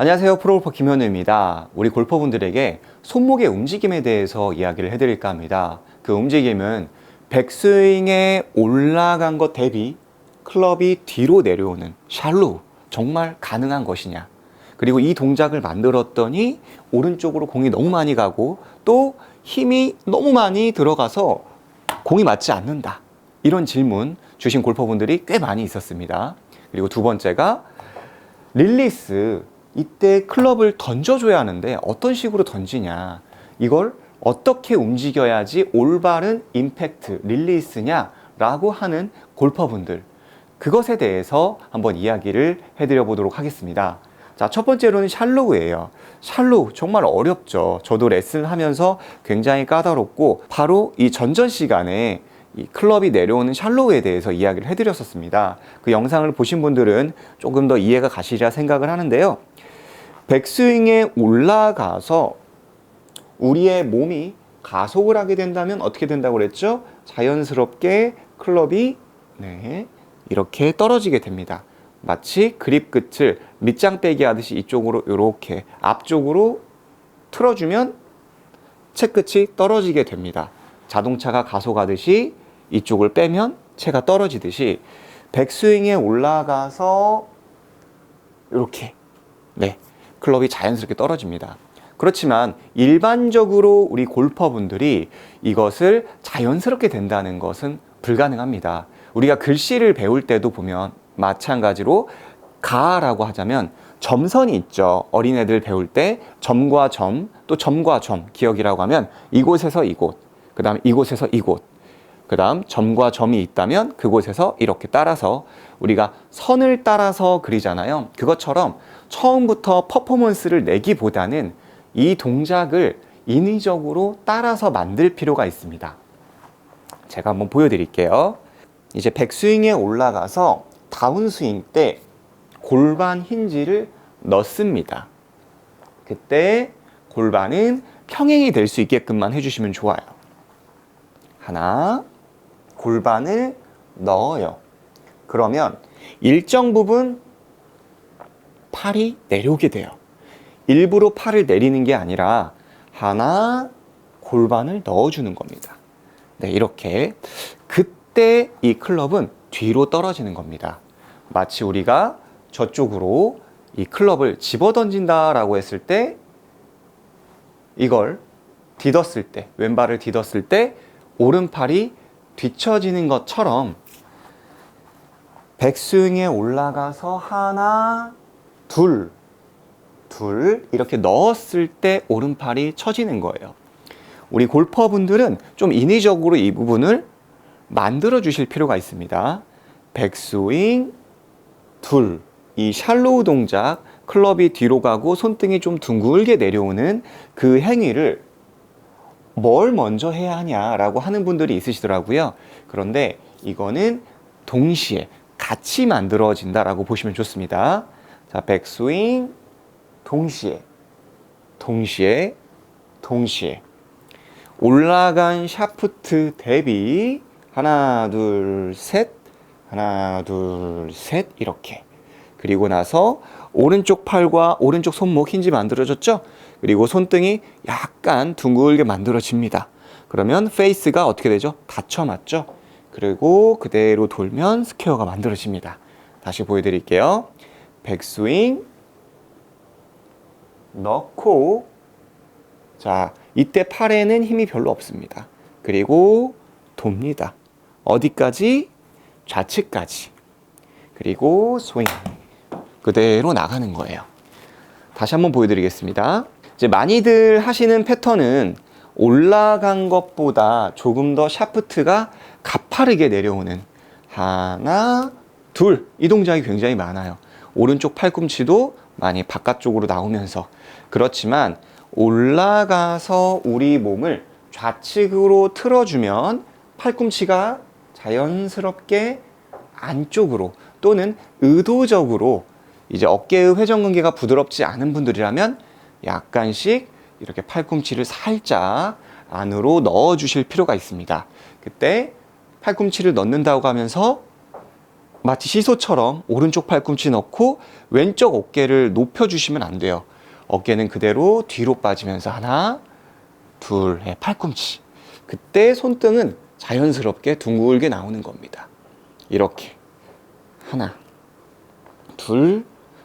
안녕하세요. 프로골퍼 김현우입니다. 우리 골퍼분들에게 손목의 움직임에 대해서 이야기를 해드릴까 합니다. 그 움직임은 백스윙에 올라간 것 대비 클럽이 뒤로 내려오는 샬로우, 정말 가능한 것이냐. 그리고 이 동작을 만들었더니 오른쪽으로 공이 너무 많이 가고 또 힘이 너무 많이 들어가서 공이 맞지 않는다. 이런 질문 주신 골퍼분들이 꽤 많이 있었습니다. 그리고 두 번째가 릴리스, 이때 클럽을 던져줘야 하는데 어떤 식으로 던지냐, 이걸 어떻게 움직여야지 올바른 임팩트, 릴리스냐 라고 하는 골퍼분들, 그것에 대해서 한번 이야기를 해드려 보도록 하겠습니다. 자, 첫 번째로는 샬로우예요. 샬로우 정말 어렵죠. 저도 레슨을 하면서 굉장히 까다롭고, 바로 이 전전 시간에 이 클럽이 내려오는 샬로우에 대해서 이야기를 해드렸었습니다. 그 영상을 보신 분들은 조금 더 이해가 가시리라 생각을 하는데요. 백스윙에 올라가서 우리의 몸이 가속을 하게 된다면 어떻게 된다고 그랬죠? 자연스럽게 클럽이 이렇게 떨어지게 됩니다. 마치 그립 끝을 밑장 빼기 하듯이 이쪽으로 이렇게 앞쪽으로 틀어주면 채 끝이 떨어지게 됩니다. 자동차가 가속하듯이 이쪽을 빼면 채가 떨어지듯이 백스윙에 올라가서 이렇게 클럽이 자연스럽게 떨어집니다. 그렇지만 일반적으로 우리 골퍼분들이 이것을 자연스럽게 된다는 것은 불가능합니다. 우리가 글씨를 배울 때도 보면 마찬가지로 가라고 하자면 점선이 있죠. 어린애들 배울 때 점과 점, 또 점과 점, 기억이라고 하면 이곳에서 이곳, 그 다음 이곳에서 이곳, 그 다음 점과 점이 있다면 그곳에서 이렇게 따라서 우리가 선을 따라서 그리잖아요. 그것처럼 처음부터 퍼포먼스를 내기보다는 이 동작을 인위적으로 따라서 만들 필요가 있습니다. 제가 한번 보여드릴게요. 이제 백스윙에 올라가서 다운스윙 때 골반 힌지를 넣습니다. 그때 골반은 평행이 될 수 있게끔만 해주시면 좋아요. 하나, 골반을 넣어요. 그러면 일정 부분 팔이 내려오게 돼요. 일부러 팔을 내리는 게 아니라 하나, 골반을 넣어주는 겁니다. 이렇게. 그때 이 클럽은 뒤로 떨어지는 겁니다. 마치 우리가 저쪽으로 이 클럽을 집어 던진다라고 했을 때, 이걸 디뎠을 때, 왼발을 디뎠을 때 오른팔이 뒤처지는 것처럼 백스윙에 올라가서 하나, 둘 이렇게 넣었을 때 오른팔이 처지는 거예요. 우리 골퍼분들은 좀 인위적으로 이 부분을 만들어 주실 필요가 있습니다. 백스윙, 둘, 이 샬로우 동작, 클럽이 뒤로 가고 손등이 좀 둥글게 내려오는 그 행위를 뭘 먼저 해야 하냐라고 하는 분들이 있으시더라고요. 그런데 이거는 동시에 같이 만들어진다라고 보시면 좋습니다. 자, 백스윙, 동시에 올라간 샤프트 대비 하나, 둘, 셋, 이렇게. 그리고 나서 오른쪽 팔과 오른쪽 손목 힌지 만들어졌죠? 그리고 손등이 약간 둥글게 만들어집니다. 그러면 페이스가 어떻게 되죠? 닫혀 맞죠? 그리고 그대로 돌면 스퀘어가 만들어집니다. 다시 보여드릴게요. 백스윙 넣고, 자, 이때 팔에는 힘이 별로 없습니다. 그리고 돕니다. 어디까지? 좌측까지. 그리고 스윙. 그대로 나가는 거예요. 다시 한번 보여드리겠습니다. 이제 많이들 하시는 패턴은 올라간 것보다 조금 더 샤프트가 가파르게 내려오는 하나, 둘, 이 동작이 굉장히 많아요. 오른쪽 팔꿈치도 많이 바깥쪽으로 나오면서. 그렇지만 올라가서 우리 몸을 좌측으로 틀어주면 팔꿈치가 자연스럽게 안쪽으로, 또는 의도적으로, 이제 어깨의 회전근개가 부드럽지 않은 분들이라면 약간씩 이렇게 팔꿈치를 살짝 안으로 넣어 주실 필요가 있습니다. 그때 팔꿈치를 넣는다고 하면서 마치 시소처럼 오른쪽 팔꿈치 넣고 왼쪽 어깨를 높여주시면 안 돼요. 어깨는 그대로 뒤로 빠지면서 하나, 둘, 팔꿈치. 그때 손등은 자연스럽게 둥글게 나오는 겁니다. 이렇게 하나, 둘,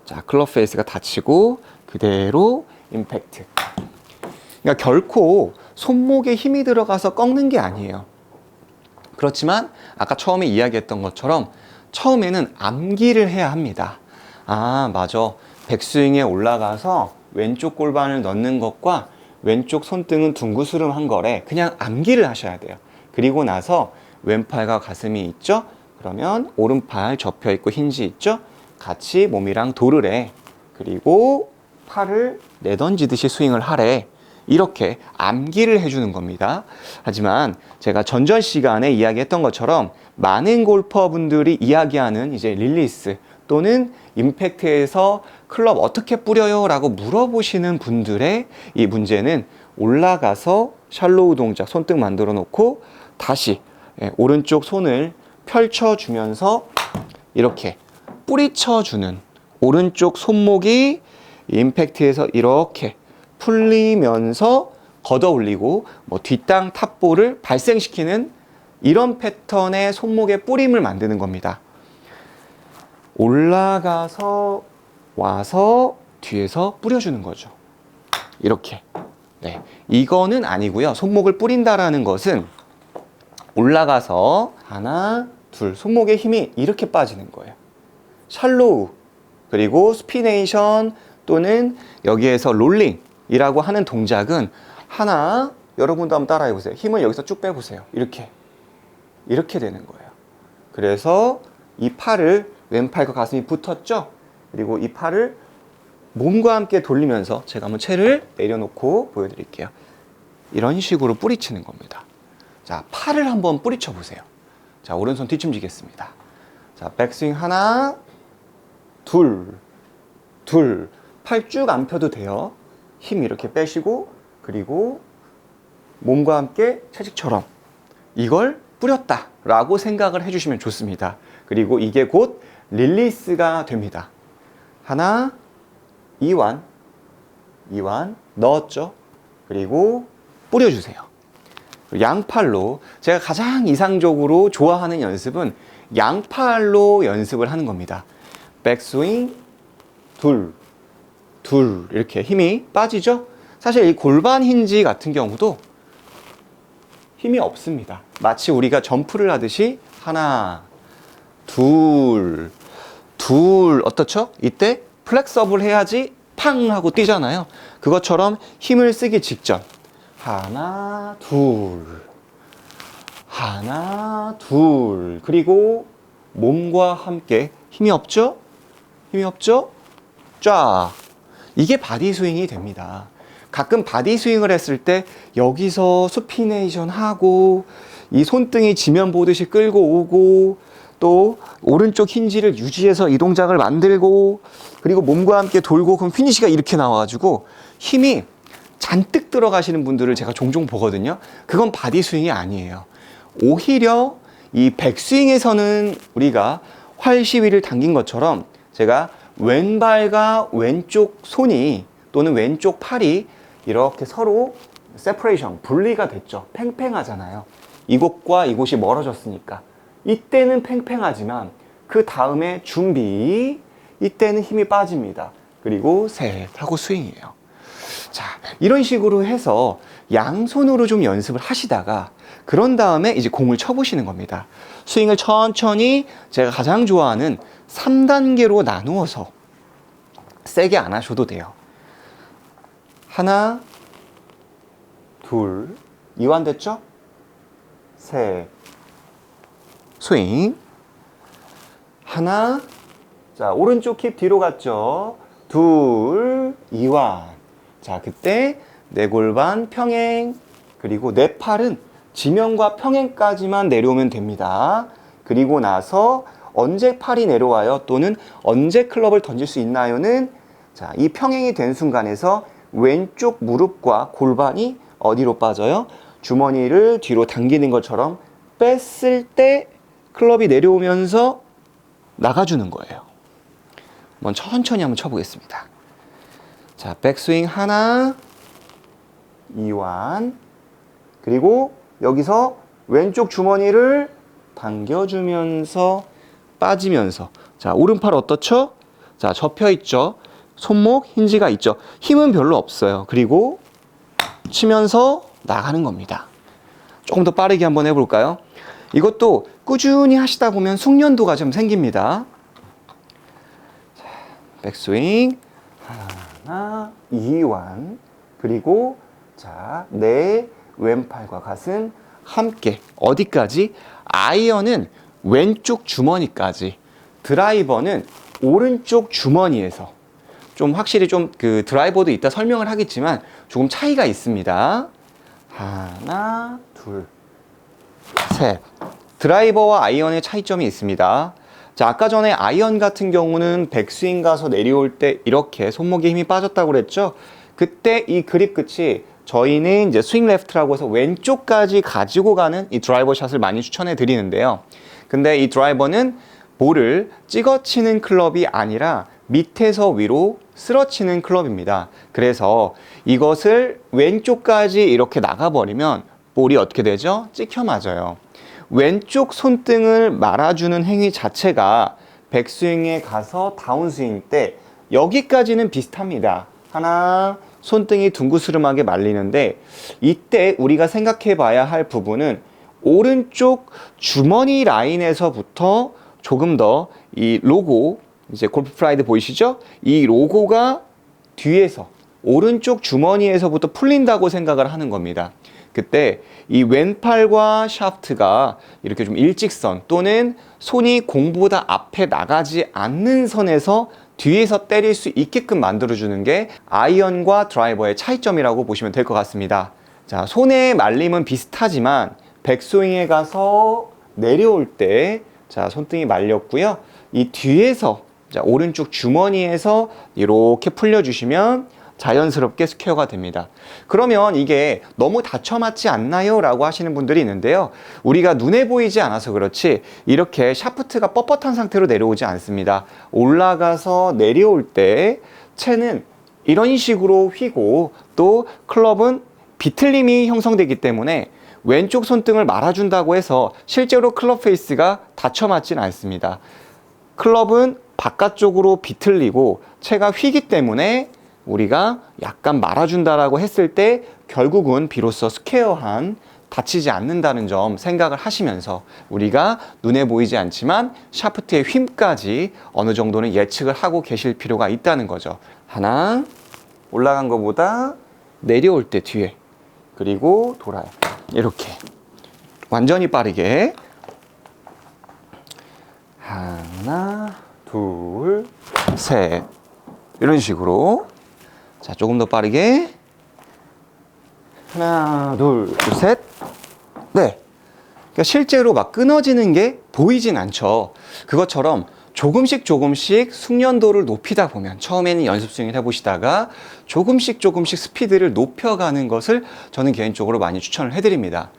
자 클럽 페이스가 닫히고 그대로 임팩트. 그러니까 결코 손목에 힘이 들어가서 꺾는 게 아니에요. 그렇지만 아까 처음에 이야기했던 것처럼 처음에는 암기를 해야 합니다. 아, 맞아. 백스윙에 올라가서 왼쪽 골반을 넣는 것과 왼쪽 손등은 둥그스름한 거래. 그냥 암기를 하셔야 돼요. 그리고 나서 왼팔과 가슴이 있죠? 그러면 오른팔 접혀 있고 힌지 있죠? 같이 몸이랑 도를 해. 그리고 팔을 내던지듯이 스윙을 하래. 이렇게 암기를 해주는 겁니다. 하지만 제가 전전 시간에 이야기했던 것처럼 많은 골퍼분들이 이야기하는 이제 릴리스 또는 임팩트에서 클럽 어떻게 뿌려요? 라고 물어보시는 분들의 이 문제는 올라가서 샬로우 동작 손등 만들어 놓고 다시 오른쪽 손을 펼쳐주면서 이렇게 뿌리쳐주는 오른쪽 손목이 임팩트에서 이렇게 풀리면서 걷어 올리고 뭐 뒷땅 탑볼을 발생시키는 이런 패턴의 손목의 뿌림을 만드는 겁니다. 올라가서 와서 뒤에서 뿌려주는 거죠. 이렇게. 네. 이거는 아니고요. 손목을 뿌린다라는 것은 올라가서 하나, 둘, 손목의 힘이 이렇게 빠지는 거예요. 샬로우, 그리고 스피네이션 또는 여기에서 롤링이라고 하는 동작은 하나, 여러분도 한번 따라해 보세요. 힘을 여기서 쭉 빼보세요. 이렇게 되는 거예요. 그래서 이 팔을 왼팔과 가슴이 붙었죠? 그리고 이 팔을 몸과 함께 돌리면서 제가 한번 채를 내려놓고 보여드릴게요. 이런 식으로 뿌리치는 겁니다. 자, 팔을 한번 뿌리쳐 보세요. 자, 오른손 뒤춤지겠습니다. 자, 백스윙 하나, 둘, 팔 쭉 안 펴도 돼요. 힘 이렇게 빼시고, 그리고 몸과 함께 채찍처럼 이걸 뿌렸다 라고 생각을 해주시면 좋습니다. 그리고 이게 곧 릴리스가 됩니다. 하나, 이완 넣었죠. 그리고 뿌려주세요. 양팔로, 제가 가장 이상적으로 좋아하는 연습은 양팔로 연습을 하는 겁니다. 백스윙 둘 이렇게 힘이 빠지죠. 사실 이 골반 힌지 같은 경우도 힘이 없습니다. 마치 우리가 점프를 하듯이 하나, 둘 어떻죠? 이때 플렉서블 해야지 팡 하고 뛰잖아요. 그것처럼 힘을 쓰기 직전 하나, 둘 그리고 몸과 함께 힘이 없죠? 쫙. 이게 바디 스윙이 됩니다. 가끔 바디 스윙을 했을 때 여기서 스피네이션 하고 이 손등이 지면 보듯이 끌고 오고 또 오른쪽 힌지를 유지해서 이 동작을 만들고 그리고 몸과 함께 돌고 그럼 피니시가 이렇게 나와가지고 힘이 잔뜩 들어가시는 분들을 제가 종종 보거든요. 그건 바디 스윙이 아니에요. 오히려 이 백스윙에서는 우리가 활 시위를 당긴 것처럼 제가 왼발과 왼쪽 손이 또는 왼쪽 팔이 이렇게 서로 세퍼레이션, 분리가 됐죠. 팽팽하잖아요. 이곳과 이곳이 멀어졌으니까. 이때는 팽팽하지만 그 다음에 준비, 이때는 힘이 빠집니다. 그리고 셋 하고 스윙이에요. 자, 이런 식으로 해서 양손으로 좀 연습을 하시다가 그런 다음에 이제 공을 쳐보시는 겁니다. 스윙을 천천히 제가 가장 좋아하는 3단계로 나누어서 세게 안 하셔도 돼요. 하나, 둘, 이완됐죠? 셋, 스윙. 하나, 자, 오른쪽 힙 뒤로 갔죠? 둘, 이완. 자, 그때 내 골반 평행, 그리고 내 팔은 지면과 평행까지만 내려오면 됩니다. 그리고 나서 언제 팔이 내려와요? 또는 언제 클럽을 던질 수 있나요?는 자, 이 평행이 된 순간에서 왼쪽 무릎과 골반이 어디로 빠져요? 주머니를 뒤로 당기는 것처럼 뺐을 때 클럽이 내려오면서 나가주는 거예요. 한번 천천히 한번 쳐보겠습니다. 자, 백스윙 하나, 이완. 그리고 여기서 왼쪽 주머니를 당겨주면서 빠지면서. 자, 오른팔 어떻죠? 자, 접혀있죠? 손목 힌지가 있죠? 힘은 별로 없어요. 그리고 치면서 나가는 겁니다. 조금 더 빠르게 한번 해볼까요? 이것도 꾸준히 하시다 보면 숙련도가 좀 생깁니다. 자, 백스윙 하나, 이완. 그리고 자, 내 왼팔과 가슴 함께 어디까지? 아이언은 왼쪽 주머니까지, 드라이버는 오른쪽 주머니에서. 좀 확실히 좀 그 드라이버도 이따 설명을 하겠지만 조금 차이가 있습니다. 하나, 둘, 셋. 드라이버와 아이언의 차이점이 있습니다. 자, 아까 전에 아이언 같은 경우는 백스윙 가서 내려올 때 이렇게 손목에 힘이 빠졌다고 그랬죠? 그때 이 그립 끝이 저희는 이제 스윙 레프트라고 해서 왼쪽까지 가지고 가는 이 드라이버 샷을 많이 추천해 드리는데요. 근데 이 드라이버는 볼을 찍어치는 클럽이 아니라 밑에서 위로 쓸어치는 클럽입니다. 그래서 이것을 왼쪽까지 이렇게 나가버리면 볼이 어떻게 되죠? 찍혀 맞아요. 왼쪽 손등을 말아주는 행위 자체가 백스윙에 가서 다운스윙 때 여기까지는 비슷합니다. 하나, 손등이 둥그스름하게 말리는데 이때 우리가 생각해 봐야 할 부분은 오른쪽 주머니 라인에서부터 조금 더 이 로고, 이제 골프 프라이드 보이시죠? 이 로고가 뒤에서 오른쪽 주머니에서부터 풀린다고 생각을 하는 겁니다. 그때 이 왼팔과 샤프트가 이렇게 좀 일직선 또는 손이 공보다 앞에 나가지 않는 선에서 뒤에서 때릴 수 있게끔 만들어주는 게 아이언과 드라이버의 차이점이라고 보시면 될 것 같습니다. 자, 손의 말림은 비슷하지만 백스윙에 가서 내려올 때 자, 손등이 말렸고요. 이 뒤에서 자, 오른쪽 주머니에서 이렇게 풀려주시면 자연스럽게 스퀘어가 됩니다. 그러면 이게 너무 다쳐 맞지 않나요? 라고 하시는 분들이 있는데요. 우리가 눈에 보이지 않아서 그렇지 이렇게 샤프트가 뻣뻣한 상태로 내려오지 않습니다. 올라가서 내려올 때 채는 이런 식으로 휘고 또 클럽은 비틀림이 형성되기 때문에 왼쪽 손등을 말아준다고 해서 실제로 클럽 페이스가 다쳐 맞진 않습니다. 클럽은 바깥쪽으로 비틀리고 채가 휘기 때문에 우리가 약간 말아준다라고 했을 때 결국은 비로소 스퀘어한 다치지 않는다는 점 생각을 하시면서 우리가 눈에 보이지 않지만 샤프트의 힘까지 어느 정도는 예측을 하고 계실 필요가 있다는 거죠. 하나, 올라간 것보다 내려올 때 뒤에, 그리고 돌아요. 이렇게 완전히 빠르게 하나, 둘, 셋 이런 식으로. 자, 조금 더 빠르게 하나, 둘, 셋. 네. 그러니까 실제로 막 끊어지는 게 보이진 않죠. 그것처럼 조금씩 숙련도를 높이다 보면 처음에는 연습 스윙을 해보시다가 조금씩 스피드를 높여가는 것을 저는 개인적으로 많이 추천을 해드립니다.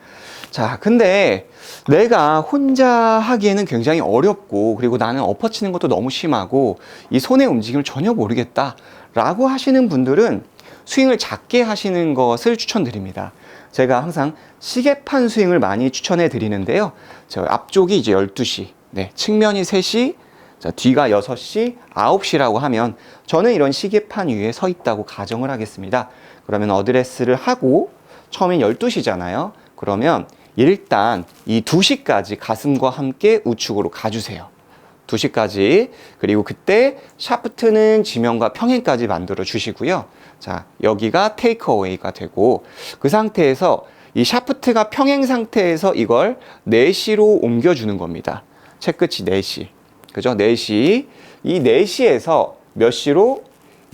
자, 근데 내가 혼자 하기에는 굉장히 어렵고 그리고 나는 엎어치는 것도 너무 심하고 이 손의 움직임을 전혀 모르겠다 라고 하시는 분들은 스윙을 작게 하시는 것을 추천드립니다. 제가 항상 시계판 스윙을 많이 추천해 드리는데요. 저 앞쪽이 이제 12시, 네, 측면이 3시, 자, 뒤가 6시, 9시라고 하면 저는 이런 시계판 위에 서 있다고 가정을 하겠습니다. 그러면 어드레스를 하고 처음엔 12시잖아요. 그러면 일단 이 2시까지 가슴과 함께 우측으로 가주세요. 2시까지. 그리고 그때 샤프트는 지면과 평행까지 만들어 주시고요. 자, 여기가 테이크어웨이가 되고 그 상태에서 이 샤프트가 평행 상태에서 이걸 4시로 옮겨주는 겁니다. 채끝이 4시. 그죠? 4시. 이 4시에서 몇 시로?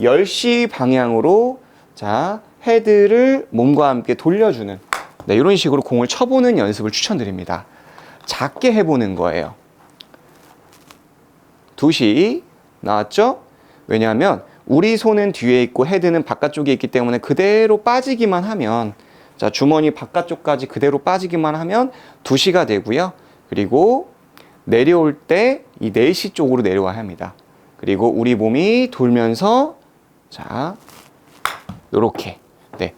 10시 방향으로 자, 헤드를 몸과 함께 돌려주는, 네, 이런 식으로 공을 쳐보는 연습을 추천드립니다. 작게 해보는 거예요. 2시 나왔죠? 왜냐하면 우리 손은 뒤에 있고 헤드는 바깥쪽에 있기 때문에 그대로 빠지기만 하면, 자, 주머니 바깥쪽까지 그대로 빠지기만 하면 2시가 되고요. 그리고 내려올 때 이 4시 쪽으로 내려와야 합니다. 그리고 우리 몸이 돌면서 자, 요렇게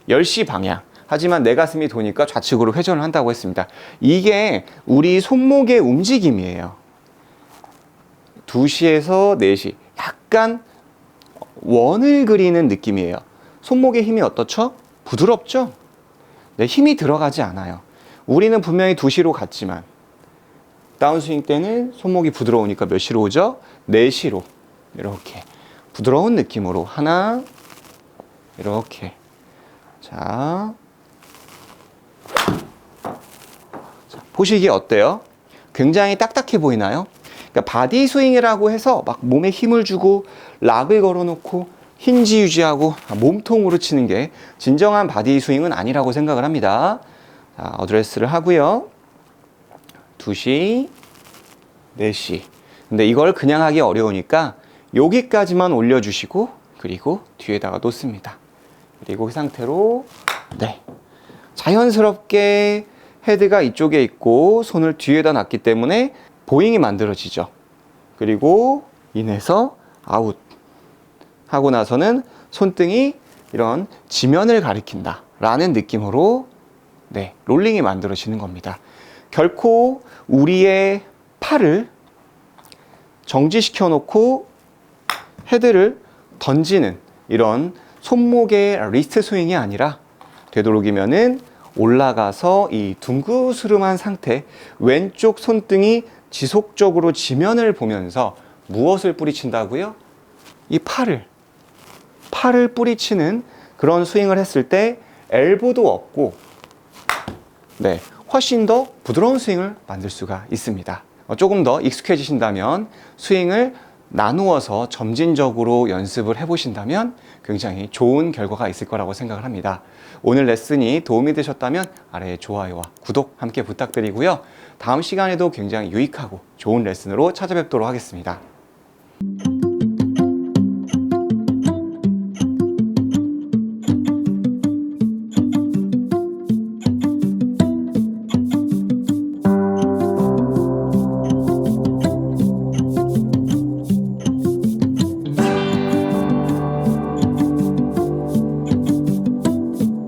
10시 방향. 하지만 내 가슴이 도니까 좌측으로 회전을 한다고 했습니다. 이게 우리 손목의 움직임이에요. 2시에서 4시. 약간 원을 그리는 느낌이에요. 손목의 힘이 어떻죠? 부드럽죠? 네, 힘이 들어가지 않아요. 우리는 분명히 2시로 갔지만 다운스윙 때는 손목이 부드러우니까 몇 시로 오죠? 4시로 이렇게 부드러운 느낌으로 하나 이렇게 자 보시기에 어때요? 굉장히 딱딱해 보이나요? 그러니까 바디 스윙이라고 해서 막 몸에 힘을 주고 락을 걸어놓고 힌지 유지하고 몸통으로 치는 게 진정한 바디 스윙은 아니라고 생각을 합니다. 자, 어드레스를 하고요. 2시, 4시. 근데 이걸 그냥 하기 어려우니까 여기까지만 올려주시고 그리고 뒤에다가 놓습니다. 그리고 그 상태로 자연스럽게 헤드가 이쪽에 있고 손을 뒤에다 놨기 때문에 보잉이 만들어지죠. 그리고 인해서 아웃 하고 나서는 손등이 이런 지면을 가리킨다 라는 느낌으로 롤링이 만들어지는 겁니다. 결코 우리의 팔을 정지시켜 놓고 헤드를 던지는 이런 손목의 리스트 스윙이 아니라 되도록이면은 올라가서 이 둥그스름한 상태, 왼쪽 손등이 지속적으로 지면을 보면서 무엇을 뿌리친다고요? 이 팔을 뿌리치는 그런 스윙을 했을 때 엘보도 없고 훨씬 더 부드러운 스윙을 만들 수가 있습니다. 조금 더 익숙해지신다면 스윙을 나누어서 점진적으로 연습을 해보신다면 굉장히 좋은 결과가 있을 거라고 생각을 합니다. 오늘 레슨이 도움이 되셨다면 아래에 좋아요와 구독 함께 부탁드리고요. 다음 시간에도 굉장히 유익하고 좋은 레슨으로 찾아뵙도록 하겠습니다.